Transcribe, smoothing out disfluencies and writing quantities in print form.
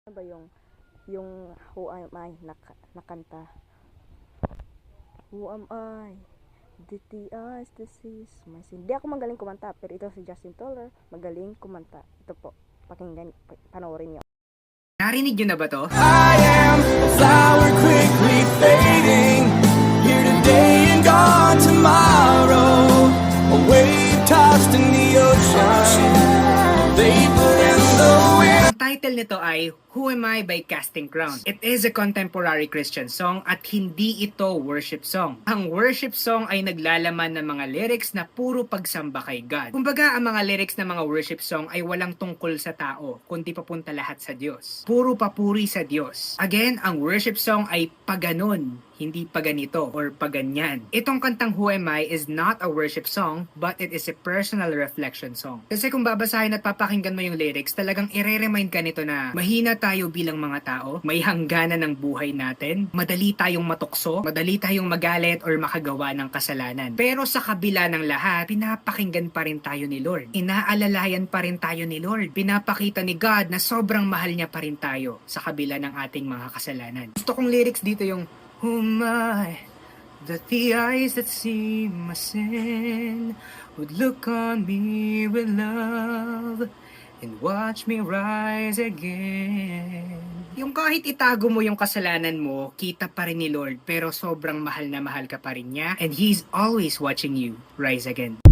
Ano ba yung Who Am I na kanta? Who am I? The eyes, the seas, my sin. Di ako magaling kumanta, pero ito si Justin Toller, magaling kumanta. Ito po, pakinggan, panoorin niyo. Narinig nyo na ba to? I am a flower quickly fading, here today and gone tomorrow, a wave tossed in the ocean, vapor in the wind. Ang title nito ay Who Am I by Casting Crowns. It is a contemporary Christian song at hindi ito worship song. Ang worship song ay naglalaman ng mga lyrics na puro pagsamba kay God. Kumbaga, ang mga lyrics ng mga worship song ay walang tungkol sa tao, kundi papunta lahat sa Diyos. Puro papuri sa Diyos. Again, ang worship song ay paganon, hindi paganito or paganyan. Itong kantang Who Am I is not a worship song, but it is a personal reflection song. Kasi kung babasahin at papakinggan mo yung lyrics, talagang ire-remind ka nito na mahina tayo bilang mga tao, may hangganan ng buhay natin, madali tayong matukso, madali tayong magalit or makagawa ng kasalanan. Pero sa kabila ng lahat, pinapakinggan pa rin tayo ni Lord. Inaalalayan pa rin tayo ni Lord. Pinapakita ni God na sobrang mahal niya pa rin tayo sa kabila ng ating mga kasalanan. Gusto kong lyrics dito yung Who am I, that the eyes that see my sin would look on me with love and watch me rise again. Yung kahit itago mo yung kasalanan mo, kita pa rin ni Lord, pero sobrang mahal na mahal ka pa rin niya, and He's always watching you rise again.